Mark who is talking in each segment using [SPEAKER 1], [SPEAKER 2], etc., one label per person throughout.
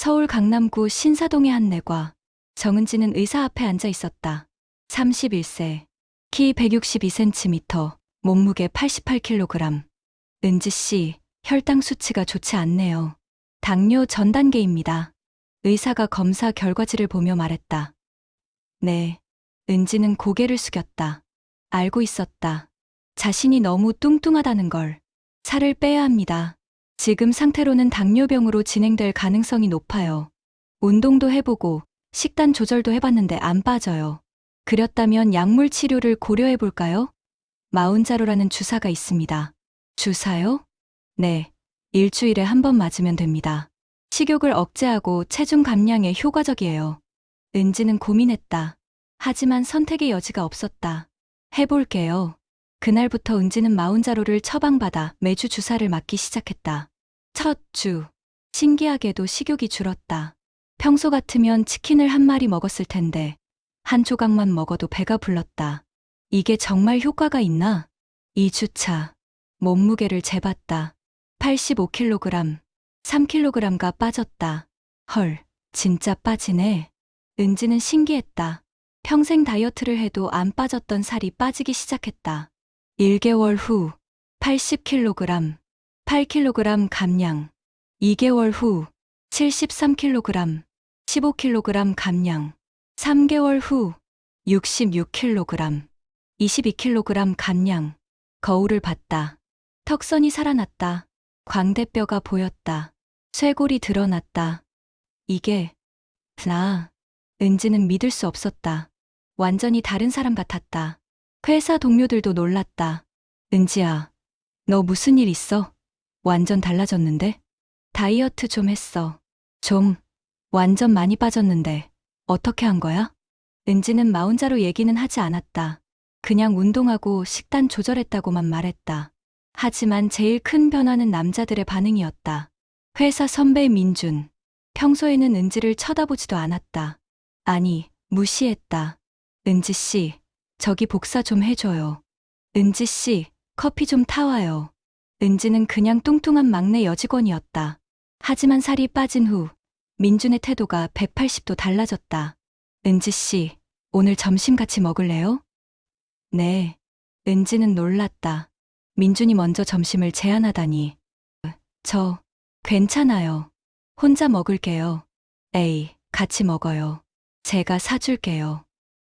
[SPEAKER 1] 서울 강남구 신사동의 한 내과. 정은지는 의사 앞에 앉아 있었다. 31세. 키 162cm, 몸무게 88kg. 은지 씨, 혈당 수치가 좋지 않네요. 당뇨 전 단계입니다. 의사가 검사 결과지를 보며 말했다. 네. 은지는 고개를 숙였다. 알고 있었다. 자신이 너무 뚱뚱하다는 걸. 살을 빼야 합니다. 지금 상태로는 당뇨병으로 진행될 가능성이 높아요. 운동도 해보고 식단 조절도 해봤는데 안 빠져요. 그렇다면 약물 치료를 고려해 볼까요? 마운자로라는 주사가 있습니다. 주사요? 네. 일주일에 한 번 맞으면 됩니다. 식욕을 억제하고 체중 감량에 효과적이에요. 은지는 고민했다. 하지만 선택의 여지가 없었다. 해볼게요. 그날부터 은지는 마운자로를 처방받아 매주 주사를 맞기 시작했다. 첫 주. 신기하게도 식욕이 줄었다. 평소 같으면 치킨을 한 마리 먹었을 텐데 한 조각만 먹어도 배가 불렀다. 이게 정말 효과가 있나? 2주차. 몸무게를 재봤다. 85kg. 3kg가 빠졌다. 헐, 진짜 빠지네. 은지는 신기했다. 평생 다이어트를 해도 안 빠졌던 살이 빠지기 시작했다. 1개월 후 80kg, 8kg 감량. 2개월 후 73kg, 15kg 감량. 3개월 후 66kg, 22kg 감량. 거울을 봤다. 턱선이 살아났다. 광대뼈가 보였다. 쇄골이 드러났다. 이게 나. 은지는 믿을 수 없었다. 완전히 다른 사람 같았다. 회사 동료들도 놀랐다. 은지야, 너 무슨 일 있어? 완전 달라졌는데? 다이어트 좀 했어. 좀, 완전 많이 빠졌는데, 어떻게 한 거야? 은지는 마운자로 얘기는 하지 않았다. 그냥 운동하고 식단 조절했다고만 말했다. 하지만 제일 큰 변화는 남자들의 반응이었다. 회사 선배 민준. 평소에는 은지를 쳐다보지도 않았다. 아니, 무시했다. 은지 씨, 저기 복사 좀 해줘요. 은지 씨, 커피 좀 타와요. 은지는 그냥 뚱뚱한 막내 여직원이었다. 하지만 살이 빠진 후 민준의 태도가 180도 달라졌다. 은지 씨, 오늘 점심 같이 먹을래요? 네. 은지는 놀랐다. 민준이 먼저 점심을 제안하다니. 저, 괜찮아요. 혼자 먹을게요. 에이, 같이 먹어요. 제가 사줄게요.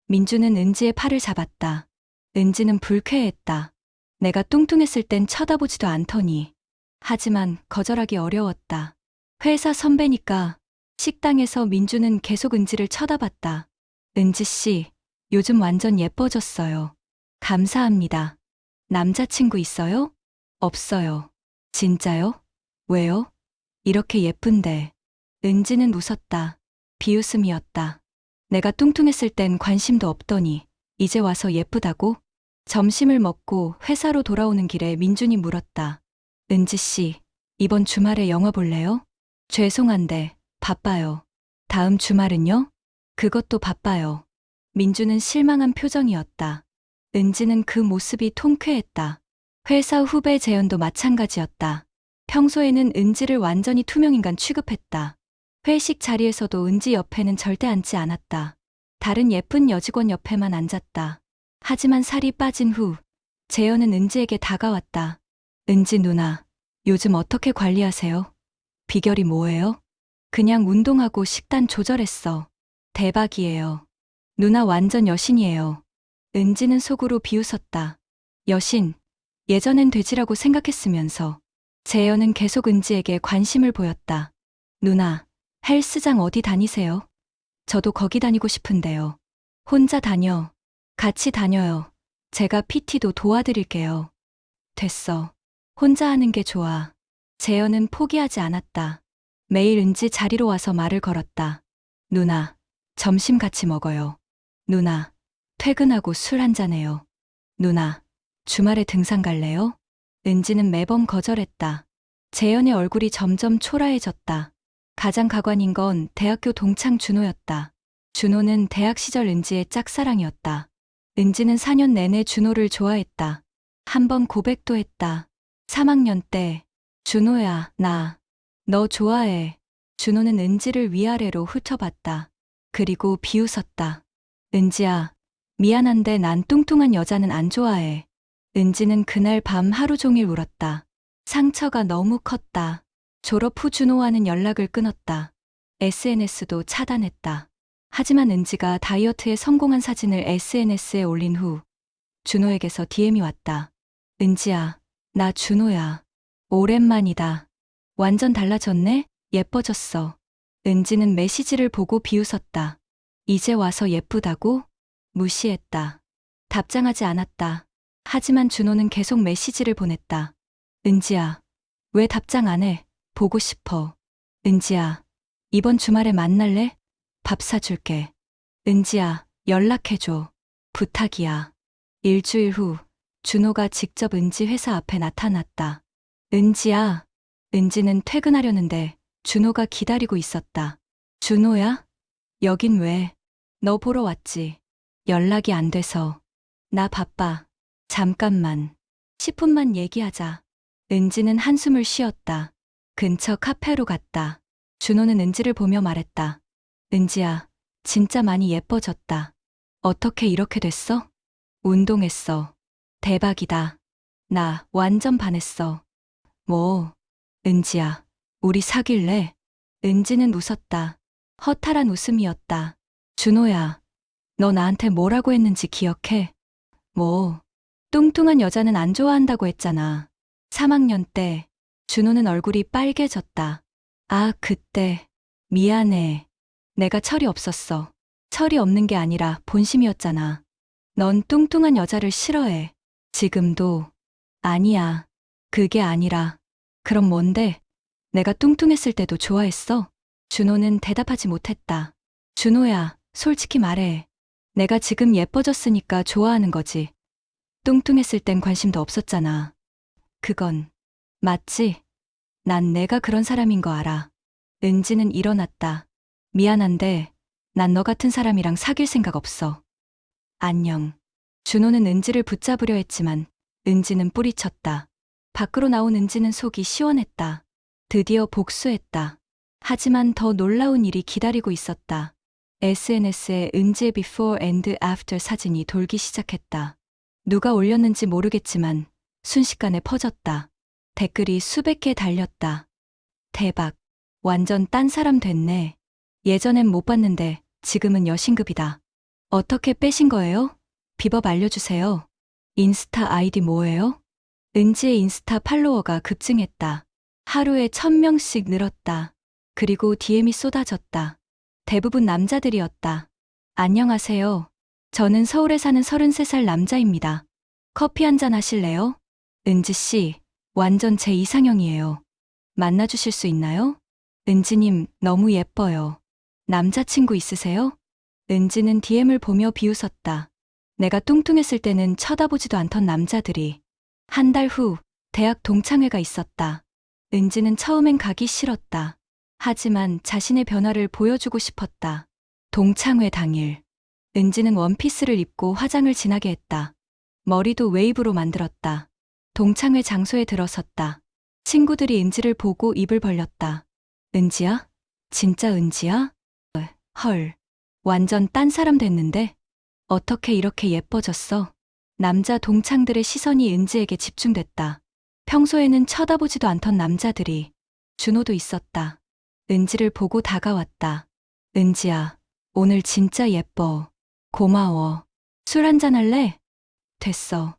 [SPEAKER 1] 민준은 은지의 팔을 잡았다. 은지는 불쾌했다. 내가 뚱뚱했을 땐 쳐다보지도 않더니. 하지만 거절하기 어려웠다. 회사 선배니까. 식당에서 민준은 계속 은지를 쳐다봤다. 은지 씨, 요즘 완전 예뻐졌어요. 감사합니다. 남자친구 있어요? 없어요. 진짜요? 왜요? 이렇게 예쁜데. 은지는 웃었다. 비웃음이었다. 내가 뚱뚱했을 땐 관심도 없더니 이제 와서 예쁘다고? 점심을 먹고 회사로 돌아오는 길에 민준이 물었다. 은지 씨, 이번 주말에 영화 볼래요? 죄송한데 바빠요. 다음 주말은요? 그것도 바빠요. 민준은 실망한 표정이었다. 은지는 그 모습이 통쾌했다. 회사 후배 재현도 마찬가지였다. 평소에는 은지를 완전히 투명인간 취급했다. 회식 자리에서도 은지 옆에는 절대 앉지 않았다. 다른 예쁜 여직원 옆에만 앉았다. 하지만 살이 빠진 후 재현은 은지에게 다가왔다. 은지 누나, 요즘 어떻게 관리하세요? 비결이 뭐예요? 그냥 운동하고 식단 조절했어. 대박이에요. 누나 완전 여신이에요. 은지는 속으로 비웃었다. 여신, 예전엔 돼지라고 생각했으면서. 재현은 계속 은지에게 관심을 보였다. 누나, 헬스장 어디 다니세요? 저도 거기 다니고 싶은데요. 혼자 다녀. 같이 다녀요. 제가 PT도 도와드릴게요. 됐어. 혼자 하는 게 좋아. 재현은 포기하지 않았다. 매일 은지 자리로 와서 말을 걸었다. 누나, 점심 같이 먹어요. 누나, 퇴근하고 술 한잔해요. 누나, 주말에 등산 갈래요? 은지는 매번 거절했다. 재현의 얼굴이 점점 초라해졌다. 가장 가관인 건 대학교 동창 준호였다. 준호는 대학 시절 은지의 짝사랑이었다. 은지는 4년 내내 준호를 좋아했다. 한 번 고백도 했다. 3학년 때, 준호야, 나, 너 좋아해. 준호는 은지를 위아래로 훑어봤다. 그리고 비웃었다. 은지야, 미안한데 난 뚱뚱한 여자는 안 좋아해. 은지는 그날 밤 하루 종일 울었다. 상처가 너무 컸다. 졸업 후 준호와는 연락을 끊었다. SNS도 차단했다. 하지만 은지가 다이어트에 성공한 사진을 SNS에 올린 후 준호에게서 DM이 왔다. 은지야, 나 준호야. 오랜만이다. 완전 달라졌네? 예뻐졌어. 은지는 메시지를 보고 비웃었다. 이제 와서 예쁘다고? 무시했다. 답장하지 않았다. 하지만 준호는 계속 메시지를 보냈다. 은지야, 왜 답장 안 해? 보고 싶어. 은지야, 이번 주말에 만날래? 밥 사줄게. 은지야, 연락해줘. 부탁이야. 일주일 후, 준호가 직접 은지 회사 앞에 나타났다. 은지야. 은지는 퇴근하려는데 준호가 기다리고 있었다. 준호야? 여긴 왜? 너 보러 왔지. 연락이 안 돼서. 나 바빠. 잠깐만. 10분만 얘기하자. 은지는 한숨을 쉬었다. 근처 카페로 갔다. 준호는 은지를 보며 말했다. 은지야, 진짜 많이 예뻐졌다. 어떻게 이렇게 됐어? 운동했어. 대박이다. 나 완전 반했어. 뭐, 은지야, 우리 사귈래? 은지는 웃었다. 허탈한 웃음이었다. 준호야, 너 나한테 뭐라고 했는지 기억해? 뭐, 뚱뚱한 여자는 안 좋아한다고 했잖아. 3학년 때, 준호는 얼굴이 빨개졌다. 아, 그때. 미안해. 내가 철이 없었어. 철이 없는 게 아니라 본심이었잖아. 넌 뚱뚱한 여자를 싫어해. 지금도. 아니야. 그게 아니라. 그럼 뭔데? 내가 뚱뚱했을 때도 좋아했어? 준호는 대답하지 못했다. 준호야, 솔직히 말해. 내가 지금 예뻐졌으니까 좋아하는 거지. 뚱뚱했을 땐 관심도 없었잖아. 그건 맞지? 난 내가 그런 사람인 거 알아. 은지는 일어났다. 미안한데 난 너 같은 사람이랑 사귈 생각 없어. 안녕. 준호는 은지를 붙잡으려 했지만 은지는 뿌리쳤다. 밖으로 나온 은지는 속이 시원했다. 드디어 복수했다. 하지만 더 놀라운 일이 기다리고 있었다. SNS에 은지의 before and after 사진이 돌기 시작했다. 누가 올렸는지 모르겠지만 순식간에 퍼졌다. 댓글이 수백 개 달렸다. 대박. 완전 딴 사람 됐네. 예전엔 못 봤는데 지금은 여신급이다. 어떻게 빼신 거예요? 비법 알려주세요. 인스타 아이디 뭐예요? 은지의 인스타 팔로워가 급증했다. 하루에 1000명씩 늘었다. 그리고 DM이 쏟아졌다. 대부분 남자들이었다. 안녕하세요. 저는 서울에 사는 33살 남자입니다. 커피 한잔 하실래요? 은지씨, 완전 제 이상형이에요. 만나주실 수 있나요? 은지님, 너무 예뻐요. 남자친구 있으세요? 은지는 DM을 보며 비웃었다. 내가 뚱뚱했을 때는 쳐다보지도 않던 남자들이. 한 달 후, 대학 동창회가 있었다. 은지는 처음엔 가기 싫었다. 하지만 자신의 변화를 보여주고 싶었다. 동창회 당일. 은지는 원피스를 입고 화장을 진하게 했다. 머리도 웨이브로 만들었다. 동창회 장소에 들어섰다. 친구들이 은지를 보고 입을 벌렸다. 은지야? 진짜 은지야? 헐. 완전 딴 사람 됐는데? 어떻게 이렇게 예뻐졌어? 남자 동창들의 시선이 은지에게 집중됐다. 평소에는 쳐다보지도 않던 남자들이. 준호도 있었다. 은지를 보고 다가왔다. 은지야, 오늘 진짜 예뻐. 고마워. 술 한잔 할래? 됐어.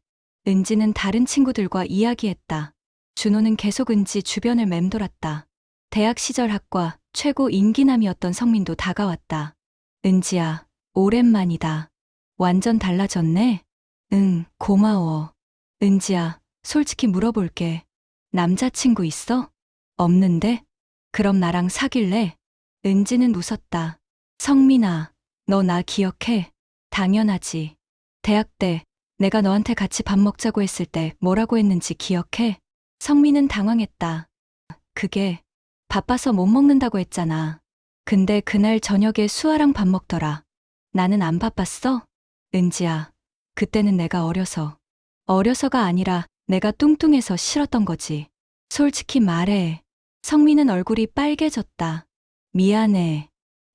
[SPEAKER 1] 은지는 다른 친구들과 이야기했다. 준호는 계속 은지 주변을 맴돌았다. 대학 시절 학과 최고 인기남이었던 성민도 다가왔다. 은지야, 오랜만이다. 완전 달라졌네? 응, 고마워. 은지야, 솔직히 물어볼게. 남자친구 있어? 없는데? 그럼 나랑 사귈래? 은지는 웃었다. 성민아, 너 나 기억해? 당연하지. 대학 때 내가 너한테 같이 밥 먹자고 했을 때 뭐라고 했는지 기억해? 성민은 당황했다. 그게 바빠서 못 먹는다고 했잖아. 근데 그날 저녁에 수아랑 밥 먹더라. 나는 안 바빴어? 은지야, 그때는 내가 어려서가 아니라 내가 뚱뚱해서 싫었던 거지. 솔직히 말해. 성민은 얼굴이 빨개졌다. 미안해.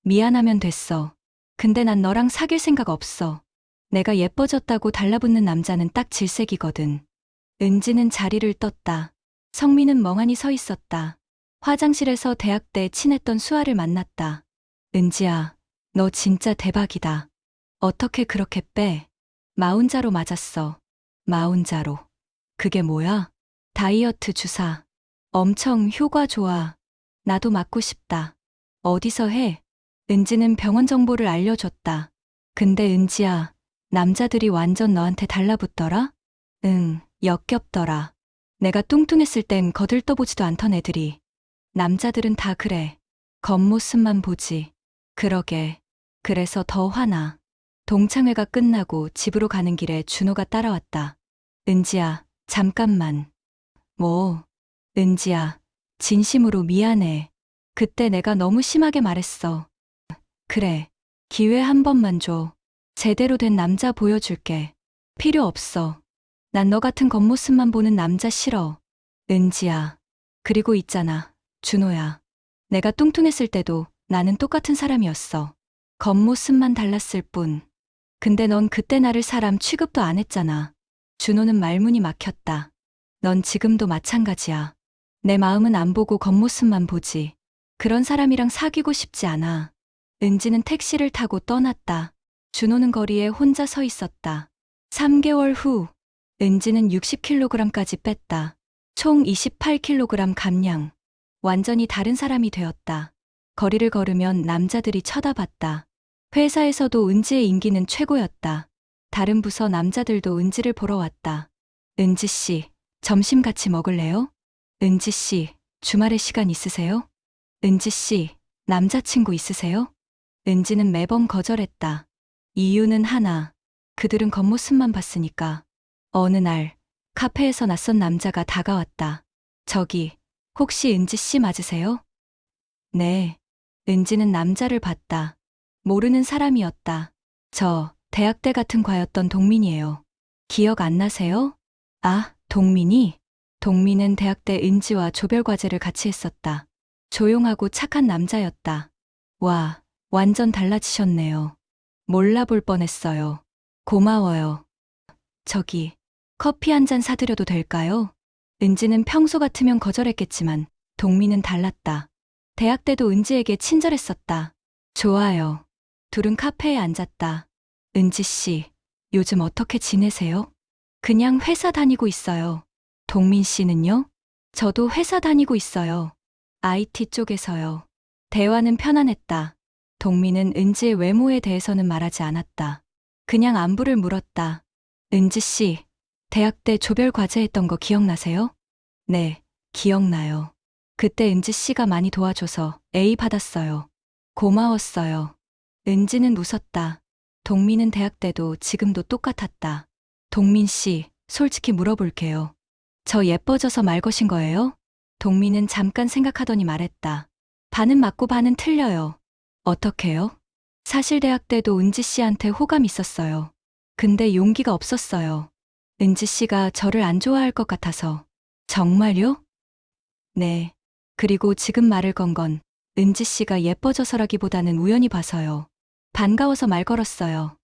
[SPEAKER 1] 미안하면 됐어. 근데 난 너랑 사귈 생각 없어. 내가 예뻐졌다고 달라붙는 남자는 딱 질색이거든. 은지는 자리를 떴다. 성민은 멍하니 서 있었다. 화장실에서 대학 때 친했던 수아를 만났다. 은지야, 너 진짜 대박이다. 어떻게 그렇게 빼? 마운자로 맞았어. 마운자로. 그게 뭐야? 다이어트 주사. 엄청 효과 좋아. 나도 맞고 싶다. 어디서 해? 은지는 병원 정보를 알려줬다. 근데 은지야, 남자들이 완전 너한테 달라붙더라? 응, 역겹더라. 내가 뚱뚱했을 땐 거들떠보지도 않던 애들이. 남자들은 다 그래. 겉모습만 보지. 그러게. 그래서 더 화나. 동창회가 끝나고 집으로 가는 길에 준호가 따라왔다. 은지야, 잠깐만. 뭐? 은지야, 진심으로 미안해. 그때 내가 너무 심하게 말했어. 그래. 기회 한 번만 줘. 제대로 된 남자 보여줄게. 필요 없어. 난 너 같은 겉모습만 보는 남자 싫어. 은지야. 그리고 있잖아. 준호야. 내가 뚱뚱했을 때도 나는 똑같은 사람이었어. 겉모습만 달랐을 뿐. 근데 넌 그때 나를 사람 취급도 안 했잖아. 준호는 말문이 막혔다. 넌 지금도 마찬가지야. 내 마음은 안 보고 겉모습만 보지. 그런 사람이랑 사귀고 싶지 않아. 은지는 택시를 타고 떠났다. 준호는 거리에 혼자 서 있었다. 3개월 후, 은지는 60kg까지 뺐다. 총 28kg 감량. 완전히 다른 사람이 되었다. 거리를 걸으면 남자들이 쳐다봤다. 회사에서도 은지의 인기는 최고였다. 다른 부서 남자들도 은지를 보러 왔다. 은지 씨, 점심 같이 먹을래요? 은지 씨, 주말에 시간 있으세요? 은지 씨, 남자친구 있으세요? 은지는 매번 거절했다. 이유는 하나. 그들은 겉모습만 봤으니까. 어느 날, 카페에서 낯선 남자가 다가왔다. 저기, 혹시 은지 씨 맞으세요? 네. 은지는 남자를 봤다. 모르는 사람이었다. 저, 대학 때 같은 과였던 동민이에요. 기억 안 나세요? 아, 동민이? 동민은 대학 때 은지와 조별 과제를 같이 했었다. 조용하고 착한 남자였다. 와, 완전 달라지셨네요. 몰라볼 뻔했어요. 고마워요. 저기, 커피 한 잔 사드려도 될까요? 은지는 평소 같으면 거절했겠지만 동민은 달랐다. 대학 때도 은지에게 친절했었다. 좋아요. 둘은 카페에 앉았다. 은지 씨, 요즘 어떻게 지내세요? 그냥 회사 다니고 있어요. 동민 씨는요? 저도 회사 다니고 있어요. IT 쪽에서요. 대화는 편안했다. 동민은 은지의 외모에 대해서는 말하지 않았다. 그냥 안부를 물었다. 은지 씨, 대학 때 조별 과제 했던 거 기억나세요? 네, 기억나요. 그때 은지 씨가 많이 도와줘서 A 받았어요. 고마웠어요. 은지는 웃었다. 동민은 대학 때도 지금도 똑같았다. 동민 씨, 솔직히 물어볼게요. 저 예뻐져서 말 거신 거예요? 동민은 잠깐 생각하더니 말했다. 반은 맞고 반은 틀려요. 어떻게요? 사실 대학 때도 은지 씨한테 호감 있었어요. 근데 용기가 없었어요. 은지 씨가 저를 안 좋아할 것 같아서. 정말요? 네. 그리고 지금 말을 건 건 은지 씨가 예뻐져서라기보다는 우연히 봐서요. 반가워서 말 걸었어요.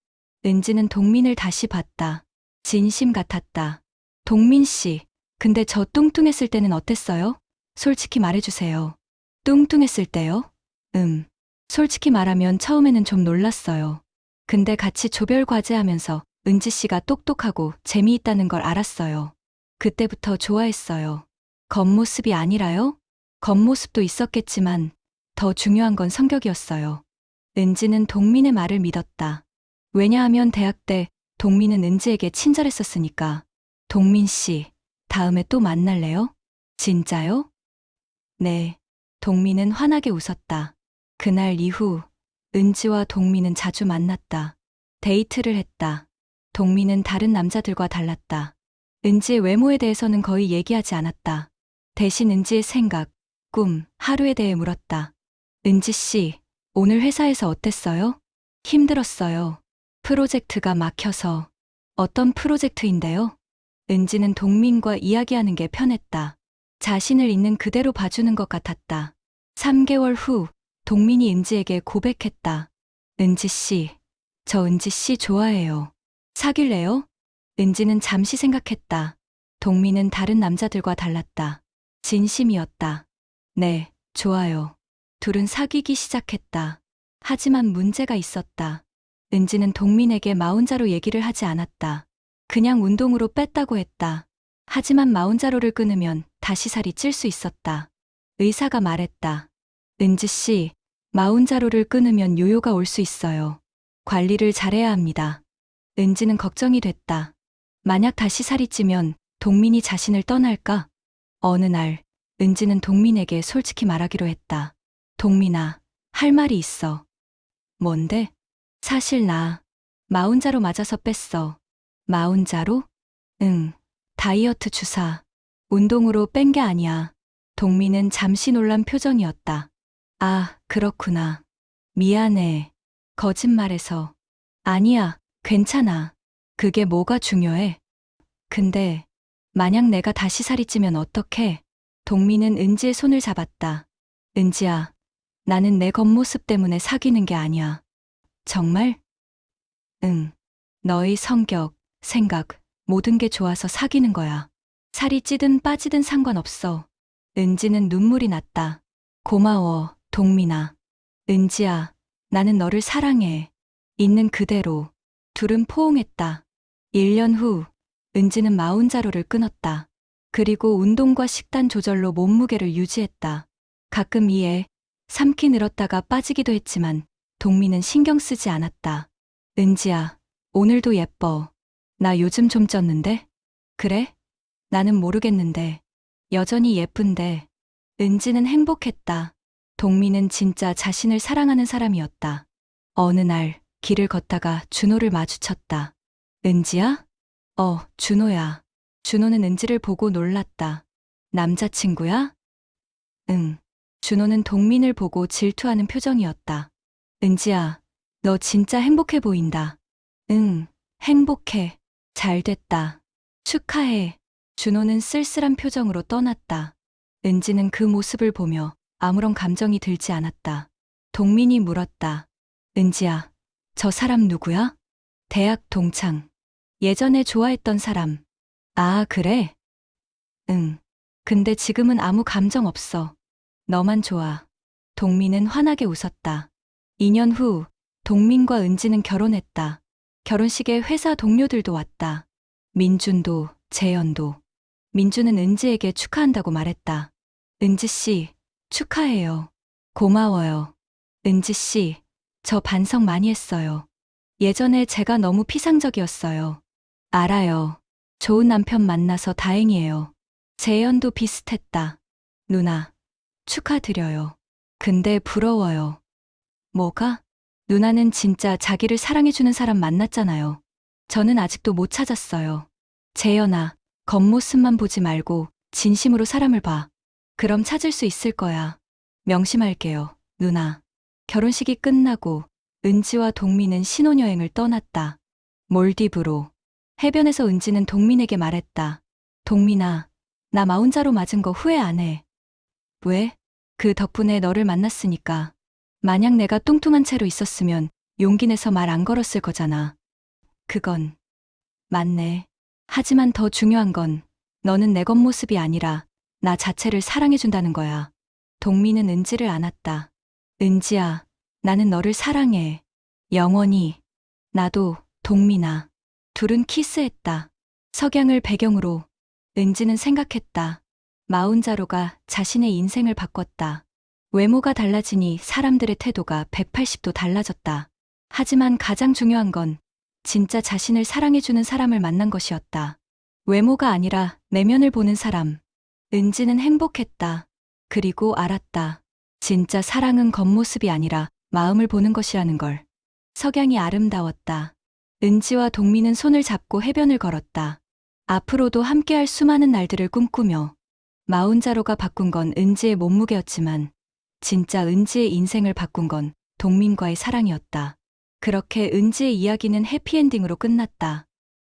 [SPEAKER 1] 은지는 동민을 다시 봤다. 진심 같았다. 동민 씨, 근데 저 뚱뚱했을 때는 어땠어요? 솔직히 말해주세요. 뚱뚱했을 때요? 솔직히 말하면 처음에는 좀 놀랐어요. 근데 같이 조별 과제하면서 은지 씨가 똑똑하고 재미있다는 걸 알았어요. 그때부터 좋아했어요. 겉모습이 아니라요? 겉모습도 있었겠지만 더 중요한 건 성격이었어요. 은지는 동민의 말을 믿었다. 왜냐하면 대학 때 동민은 은지에게 친절했었으니까. 동민 씨, 다음에 또 만날래요? 진짜요? 네. 동민은 환하게 웃었다. 그날 이후 은지와 동민은 자주 만났다. 데이트를 했다. 동민은 다른 남자들과 달랐다. 은지의 외모에 대해서는 거의 얘기하지 않았다. 대신 은지의 생각, 꿈, 하루에 대해 물었다. 은지 씨, 오늘 회사에서 어땠어요? 힘들었어요. 프로젝트가 막혀서. 어떤 프로젝트인데요? 은지는 동민과 이야기하는 게 편했다. 자신을 있는 그대로 봐주는 것 같았다. 3개월 후, 동민이 은지에게 고백했다. 은지 씨, 저 은지 씨 좋아해요. 사귈래요? 은지는 잠시 생각했다. 동민은 다른 남자들과 달랐다. 진심이었다. 네, 좋아요. 둘은 사귀기 시작했다. 하지만 문제가 있었다. 은지는 동민에게 마운자로 얘기를 하지 않았다. 그냥 운동으로 뺐다고 했다. 하지만 마운자로를 끊으면 다시 살이 찔 수 있었다. 의사가 말했다. 은지 씨, 마운자로를 끊으면 요요가 올 수 있어요. 관리를 잘해야 합니다. 은지는 걱정이 됐다. 만약 다시 살이 찌면 동민이 자신을 떠날까? 어느 날, 은지는 동민에게 솔직히 말하기로 했다. 동민아, 할 말이 있어. 뭔데? 사실 나 마운자로 맞아서 뺐어. 마운자로? 응, 다이어트 주사. 운동으로 뺀 게 아니야. 동민은 잠시 놀란 표정이었다. 아, 그렇구나. 미안해. 거짓말해서. 아니야, 괜찮아. 그게 뭐가 중요해? 근데 만약 내가 다시 살이 찌면 어떡해? 동민은 은지의 손을 잡았다. 은지야, 나는 내 겉모습 때문에 사귀는 게 아니야. 정말? 응. 너의 성격, 생각, 모든 게 좋아서 사귀는 거야. 살이 찌든 빠지든 상관없어. 은지는 눈물이 났다. 고마워, 동민아. 은지야, 나는 너를 사랑해. 있는 그대로. 둘은 포옹했다. 1년 후, 은지는 마운자로를 끊었다. 그리고 운동과 식단 조절로 몸무게를 유지했다. 가끔 2에 3키 늘었다가 빠지기도 했지만 동민은 신경 쓰지 않았다. 은지야, 오늘도 예뻐. 나 요즘 좀 쪘는데? 그래? 나는 모르겠는데. 여전히 예쁜데. 은지는 행복했다. 동민은 진짜 자신을 사랑하는 사람이었다. 어느 날 길을 걷다가 준호를 마주쳤다. 은지야? 준호야. 준호는 은지를 보고 놀랐다. 남자친구야? 응. 준호는 동민을 보고 질투하는 표정이었다. 은지야, 너 진짜 행복해 보인다. 응, 행복해. 잘 됐다. 축하해. 준호는 쓸쓸한 표정으로 떠났다. 은지는 그 모습을 보며 아무런 감정이 들지 않았다. 동민이 물었다. 은지야, 저 사람 누구야? 대학 동창. 예전에 좋아했던 사람. 아, 그래? 응. 근데 지금은 아무 감정 없어. 너만 좋아. 동민은 환하게 웃었다. 2년 후, 동민과 은지는 결혼했다. 결혼식에 회사 동료들도 왔다. 민준도, 재현도. 민준은 은지에게 축하한다고 말했다. 은지 씨, 축하해요. 고마워요. 은지 씨, 저 반성 많이 했어요. 예전에 제가 너무 피상적이었어요. 알아요. 좋은 남편 만나서 다행이에요. 재현도 비슷했다. 누나, 축하드려요. 근데 부러워요. 뭐가? 누나는 진짜 자기를 사랑해주는 사람 만났잖아요. 저는 아직도 못 찾았어요. 재현아, 겉모습만 보지 말고 진심으로 사람을 봐. 그럼 찾을 수 있을 거야. 명심할게요, 누나. 결혼식이 끝나고 은지와 동민은 신혼여행을 떠났다. 몰디브로. 해변에서 은지는 동민에게 말했다. 동민아, 나 마운자로 맞은 거 후회 안 해. 왜? 그 덕분에 너를 만났으니까. 만약 내가 뚱뚱한 채로 있었으면 용기 내서 말 안 걸었을 거잖아. 그건 맞네. 하지만 더 중요한 건 너는 내 겉모습이 아니라 나 자체를 사랑해준다는 거야. 동민은 은지를 안았다. 은지야, 나는 너를 사랑해. 영원히. 나도, 동민아. 둘은 키스했다. 석양을 배경으로. 은지는 생각했다. 마운자로가 자신의 인생을 바꿨다. 외모가 달라지니 사람들의 태도가 180도 달라졌다. 하지만 가장 중요한 건 진짜 자신을 사랑해주는 사람을 만난 것이었다. 외모가 아니라 내면을 보는 사람. 은지는 행복했다. 그리고 알았다. 진짜 사랑은 겉모습이 아니라 마음을 보는 것이라는 걸. 석양이 아름다웠다. 은지와 동민은 손을 잡고 해변을 걸었다. 앞으로도 함께할 수많은 날들을 꿈꾸며. 마운자로가 바꾼 건 은지의 몸무게였지만 진짜 은지의 인생을 바꾼 건 동민과의 사랑이었다. 그렇게 은지의 이야기는 해피엔딩으로 끝났다.